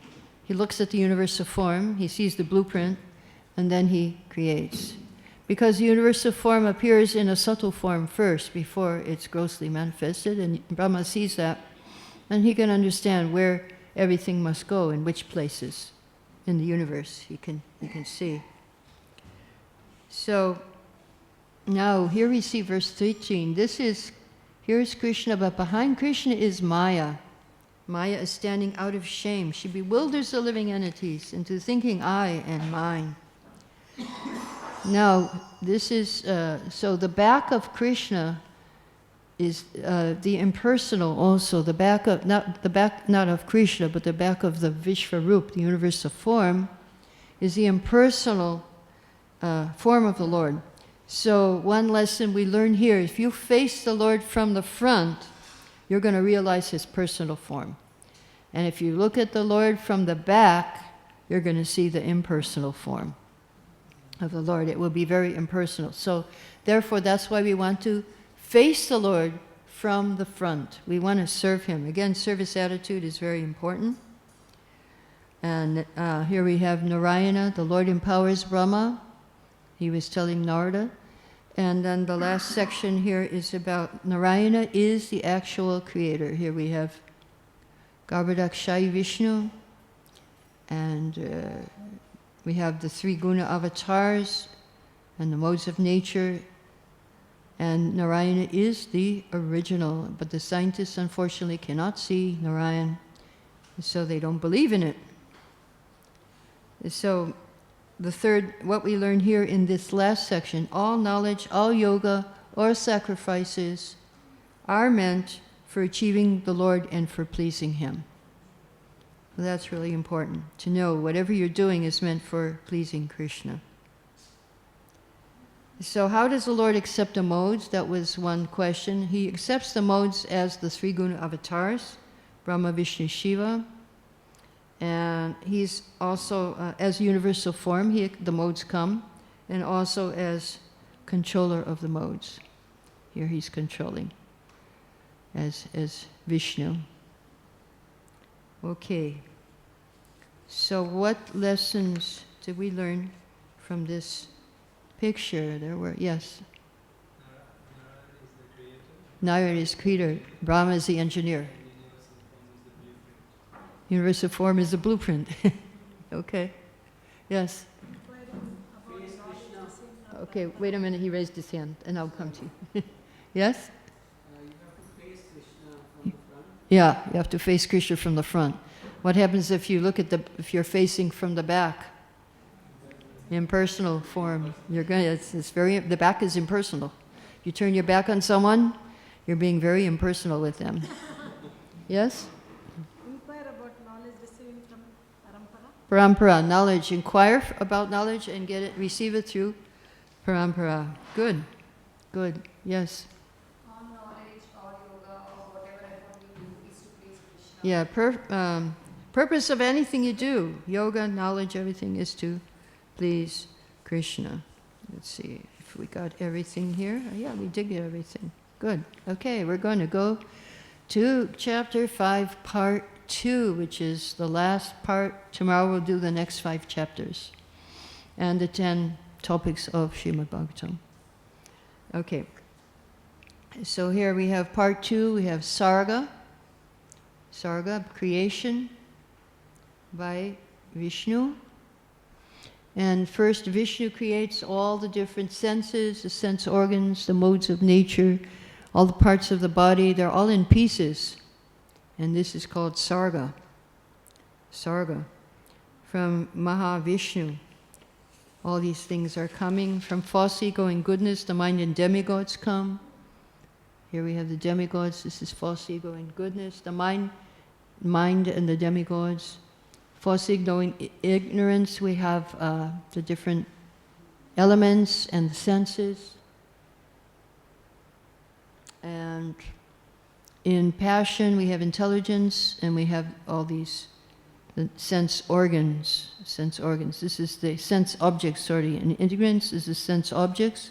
He looks at the universe of form, he sees the blueprint, and then he creates. Because the universe of form appears in a subtle form first before it's grossly manifested, and Brahma sees that, and he can understand where everything must go, in which places in the universe he can see. So now here we see verse 13. Here's Krishna, but behind Krishna is Maya. Maya is standing out of shame. She bewilders the living entities into thinking I and mine. Now, this is, so the back of Krishna is the impersonal also, the back not of Krishna, but the back of the Vishvarup, the universe of form, is the impersonal form of the Lord. So one lesson we learn here, if you face the Lord from the front, you're going to realize his personal form. And if you look at the Lord from the back, you're going to see the impersonal form of the Lord. It will be very impersonal. So therefore, that's why we want to face the Lord from the front. We want to serve him. Again, service attitude is very important. And here we have Narayana, the Lord empowers Brahma. He was telling Narada. And then the last section here is about Narayana is the actual creator. Here we have Garbhodakshai Vishnu, and we have the three guna avatars and the modes of nature, and Narayana is the original, but the scientists unfortunately cannot see Narayan, so they don't believe in it. So the third, what we learn here in this last section, all knowledge, all yoga, or sacrifices are meant for achieving the Lord and for pleasing him. Well, that's really important, to know whatever you're doing is meant for pleasing Krishna. So how does the Lord accept the modes? That was one question. He accepts the modes as the three guna avatars, Brahma, Vishnu, Shiva. And he's also, as universal form, the modes come, and also as controller of the modes. Here he's controlling as Vishnu. Okay. So what lessons did we learn from this picture? There were, yes. Narayana is the creator. Brahma is the engineer. Universal form is the blueprint. Okay. Yes. Okay, wait a minute, he raised his hand, and I'll come to you. Yes? You have to face Krishna from the front. Yeah, you have to face Krishna from the front. What happens if you look at if you're facing from the back? Impersonal form. You're going. It's very. The back is impersonal. You turn your back on someone, you're being very impersonal with them. Yes? Inquire about knowledge receiving from parampara. Parampara, knowledge. Inquire about knowledge and receive it through parampara. Good. Good. Yes. All knowledge or yoga or whatever effort we do is to please Krishna. Yeah, purpose of anything you do, yoga, knowledge, everything is to please Krishna. Let's see if we got everything here. Yeah, we did get everything. Good. Okay, we're going to go to Chapter 5, Part 2, which is the last part. Tomorrow we'll do the next 5 chapters and the 10 topics of Śrīmad Bhāgavatam. Okay. So here we have Part 2. We have Sarga. Sarga, creation by Vishnu. And first Vishnu creates all the different senses, the sense organs, the modes of nature, all the parts of the body. They're all in pieces. And this is called Sarga. Sarga. From Mahavishnu. All these things are coming. From false ego and goodness, the mind and demigods come. Here we have the demigods. This is false ego and goodness. The mind and the demigods. False ego and ignorance, we have the different elements and the senses. And in passion, we have intelligence, and we have all these the sense organs. Sense organs. This is the sense objects, sorry. In ignorance is the sense objects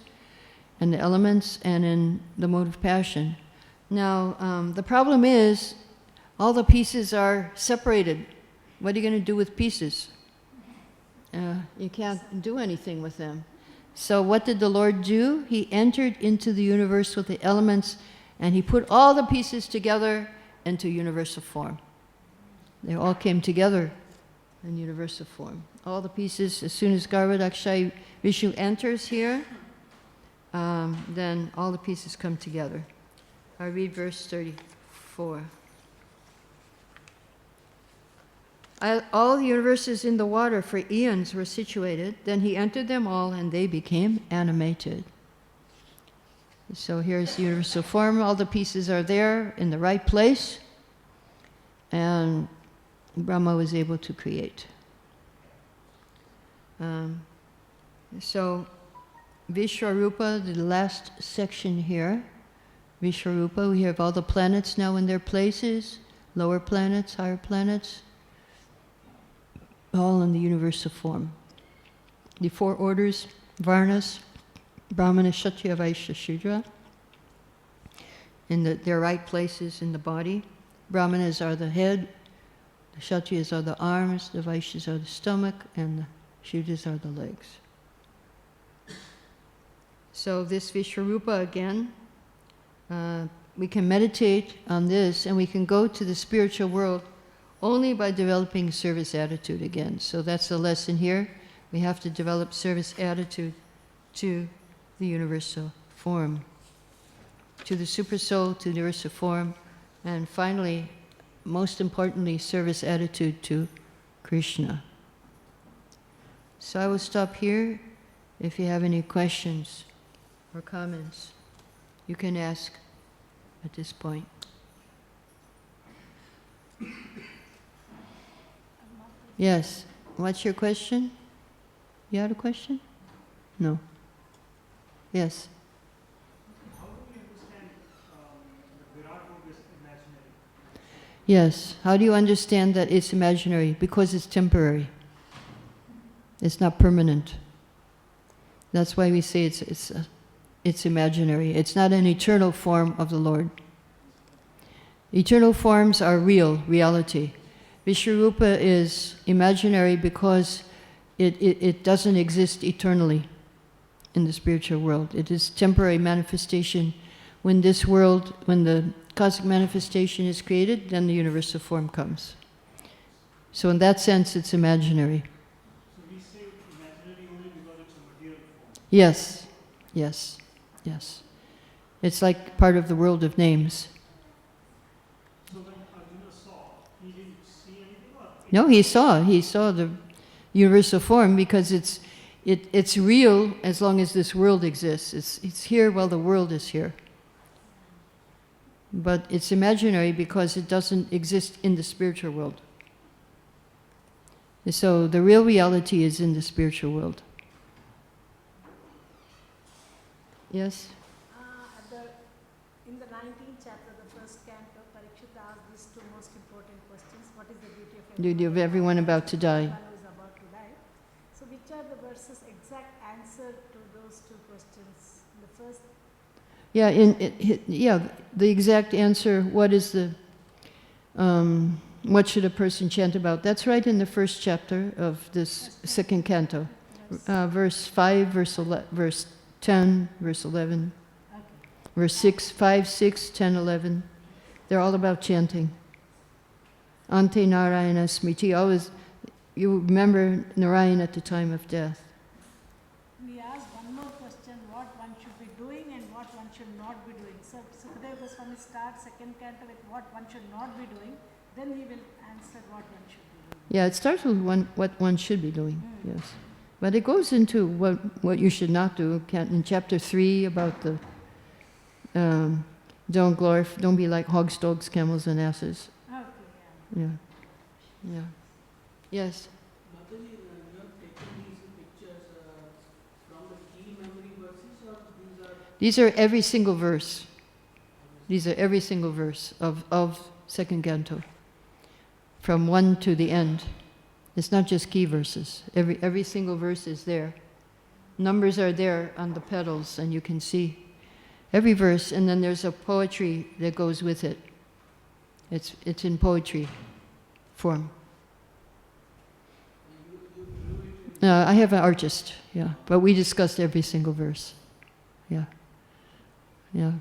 and the elements, and in the mode of passion. Now, the problem is, all the pieces are separated. What are you going to do with pieces? You can't do anything with them. So what did the Lord do? He entered into the universe with the elements, and He put all the pieces together into universal form. They all came together in universal form. All the pieces, as soon as Garbhodakshai Vishnu enters here, then all the pieces come together. I read verse 34. All the universes in the water for eons were situated. Then He entered them all, and they became animated. So here's the universal form. All the pieces are there in the right place, and Brahma was able to create. So Vishwarupa, the last section here. Vishwarupa, we have all the planets now in their places, lower planets, higher planets, all in the universal form. The 4 orders, Varnas, Brahmana, Kshatriya, Vaishya, Shudra, in their right places in the body. Brahmanas are the head, the Kshatriyas are the arms, the Vaishyas are the stomach, and the Shudras are the legs. So this Vishwarupa again, we can meditate on this, and we can go to the spiritual world only by developing service attitude again. So that's the lesson here. We have to develop service attitude to the universal form, to the Supersoul, to the universal form, and finally, most importantly, service attitude to Krishna. So I will stop here. If you have any questions or comments, you can ask at this point. Yes. What's your question? You had a question? No. Yes. How do we understand the Virat Roop is imaginary? Yes. How do you understand that it's imaginary? Because it's temporary. It's not permanent. That's why we say it's imaginary. It's not an eternal form of the Lord. Eternal forms are reality. Vishwarupa is imaginary because it doesn't exist eternally in the spiritual world. It is temporary manifestation. When the cosmic manifestation is created, then the universal form comes. So in that sense, it's imaginary. So we say imaginary only because it's a material form. Yes, yes, yes. It's like part of the world of names. So when No, he saw the universal form because it's real as long as this world exists. It's here while the world is here. But it's imaginary because it doesn't exist in the spiritual world. So the real reality is in the spiritual world. Yes? In the 19th chapter, the first canto, Parikshita asked these two most important questions. What is the duty of Everyone about to die. One who is about to die. So which are the verses exact answer to those two questions? The first, The exact answer, what should a person chant about? That's right in the first chapter of this second canto. Verse 5, verse 10, verse 11, okay. verse 6, 5, 6, 10, 11. They're all about chanting. Ante Narayana Smriti. Always, you remember Narayana at the time of death. We asked one more question, what one should be doing and what one should not be doing. So Sukadeva Goswami starts second canto with what one should not be doing, then he will answer what one should be doing. Yeah, it starts with what one should be doing, yes. But it goes into what you should not do. In chapter 3 about the don't be like hogs, dogs, camels, and asses. Okay, Yeah. Yes. Mataji, you have taken these pictures from the key memory verses, or these are? These are every single verse. These are every single verse of second canto, from 1 to the end. It's not just key verses. Every single verse is there. Numbers are there on the petals, and you can see every verse, and then there's a poetry that goes with it. It's in poetry form. I have an artist, yeah, but we discussed every single verse. Yeah. And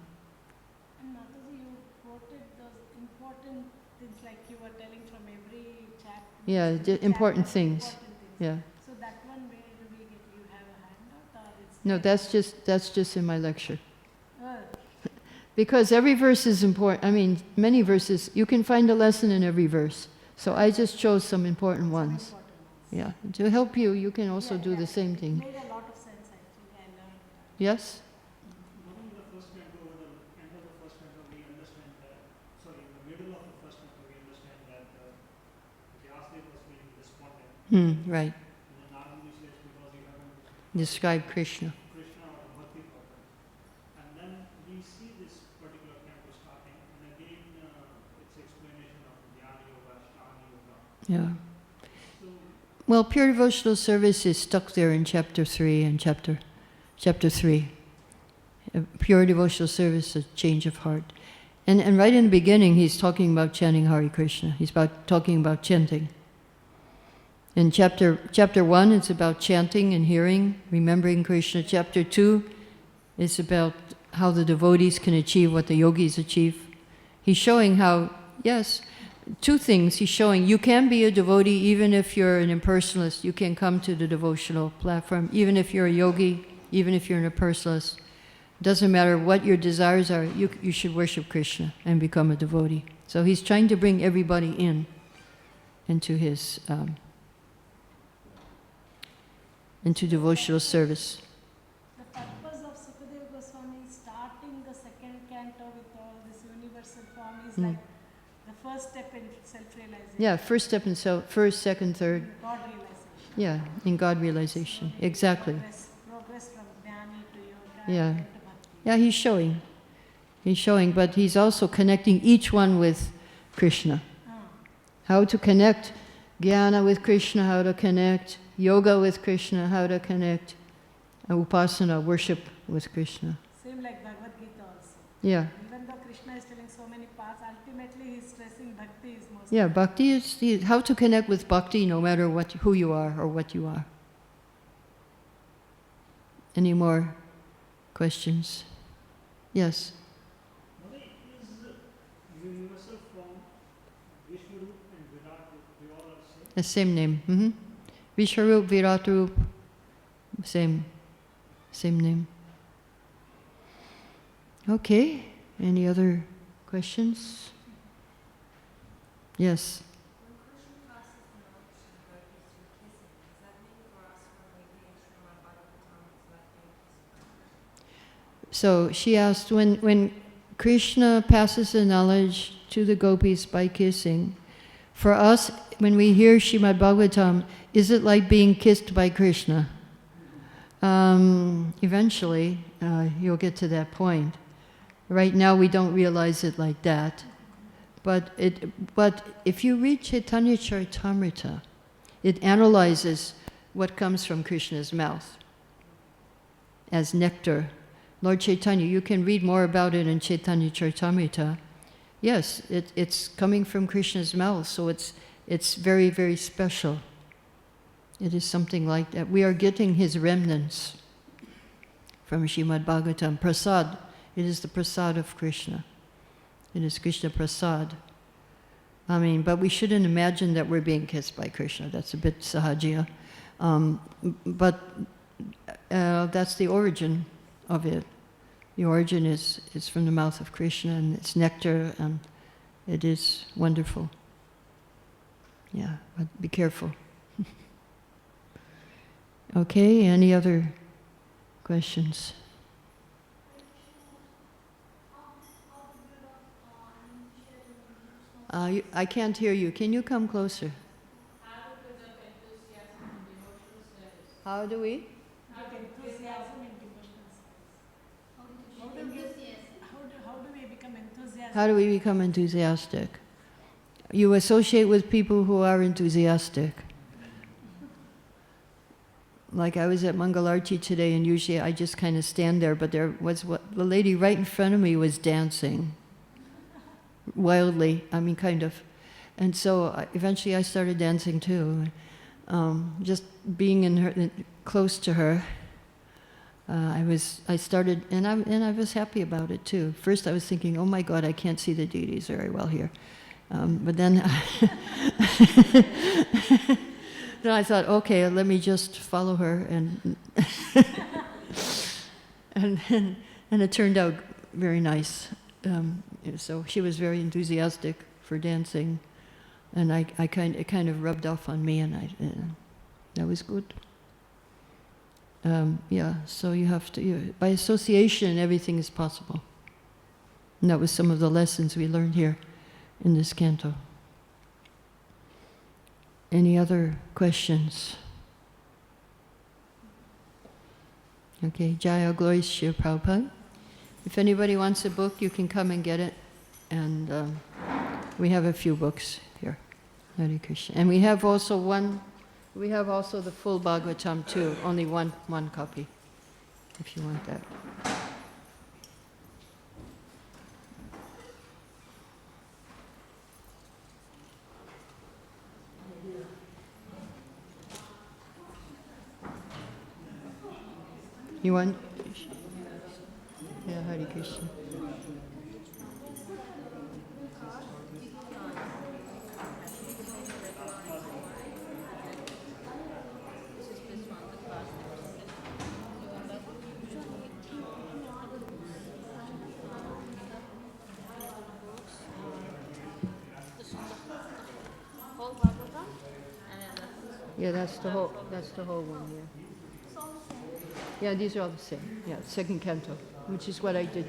Mataji, you quoted those important things like you were telling from every chapter. Yeah, important things. Yeah. So that one, where do we get? You have a handout, or it's? No, that's just in my lecture. Oh, Because every verse is important. I mean, many verses, you can find a lesson in every verse. So I just chose some important ones. Yeah. To help you, you can also do the same thing. made a lot of sense actually. I learned. Yes? Knowing the first canto, over the end of the first canto, we understand that, in the middle of the first canto, we understand that Vyasdev was feeling despondent. Right. And then Narada says, because you haven't Describe Krishna. Krishna or the Bhakti Bhagavatam. And then we see this particular canto starting, and again it's explanation of Jnana Yoga, Ashtanga Yoga. Yeah. So, Well, pure devotional service is stuck there in chapter 3 and chapter 3. Pure devotional service, a change of heart. And right in the beginning, he's talking about chanting Hare Krishna. He's talking about chanting. In chapter 1, it's about chanting and hearing, remembering Krishna. Chapter 2 is about how the devotees can achieve what the yogis achieve. He's showing how, yes, two things. He's showing you can be a devotee even if you're an impersonalist. You can come to the devotional platform. Even if you're a yogi, even if you're an impersonalist. Doesn't matter what your desires are, you should worship Krishna and become a devotee. So he's trying to bring everybody into his into devotional service. The purpose of Sukadeva Goswami starting the second canto with all this universal form is like the first step in self-realization. Yeah, first step in first, second, third. God realization. Yeah, in God realization. Exactly. Progress from jnani to yoga Yeah. and to bhakti. Yeah, he's showing, but he's also connecting each one with Krishna. How to connect jnana with Krishna, how to connect yoga with Krishna, how to connect upasana, worship with Krishna. Same like Bhagavad Gita also. Yeah. Even though Krishna is telling so many paths, ultimately he's stressing bhakti is most. Yeah, bhakti is how to connect with bhakti no matter who you are or what you are. Any more questions? Yes. Mother, is universal form Vishwarup and Virarup, they all are same? The same name. Vishwarup, Virarup, same name. Okay. Any other questions? Yes. When Krishna passes the So she asked, when Krishna passes the knowledge to the gopis by kissing, for us, when we hear Śrīmad Bhāgavatam, is it like being kissed by Krishna? Eventually, you'll get to that point. Right now, we don't realize it like that. But if you read Chaitanya Charitamrita, it analyzes what comes from Krishna's mouth as nectar. Lord Chaitanya, you can read more about it in Chaitanya Charitamrita. Yes, it's coming from Krishna's mouth, so it's very, very special. It is something like that. We are getting his remnants from Śrīmad Bhāgavatam. Prasad, it is the prasad of Krishna. It is Krishna prasad. I mean, but we shouldn't imagine that we're being kissed by Krishna. That's a bit sahajiya. But that's the origin of it. The origin is from the mouth of Krishna, and it's nectar, and it is wonderful. Yeah, but be careful. Okay, any other questions? I can't hear you. Can you come closer? How do we? Enthusiasm and devotional service. How do we become enthusiastic? How do we become enthusiastic? You associate with people who are enthusiastic. Like I was at Mangalarti today, and usually I just kind of stand there, but there was the lady right in front of me was dancing wildly, I mean, kind of. And so eventually I started dancing too. Just being close to her, I started, and I was happy about it too. First I was thinking, oh my God, I can't see the deities very well here. But then, then I thought, okay, let me just follow her, and and it turned out very nice. So she was very enthusiastic for dancing, and it kind of rubbed off on me, and that was good. Yeah, so you have to, by association, everything is possible. And that was some of the lessons we learned here in this canto. Any other questions? Okay, Jaya Glory Shri Prabhupada. If anybody wants a book, you can come and get it. And we have a few books here. Hare Krishna. And we have also the full Bhagavatam too, only one copy, if you want that. You want? Yeah, Hare Krishna. Yeah, that's the whole one, yeah. Yeah, these are all the same. Yeah, second canto, which is what I did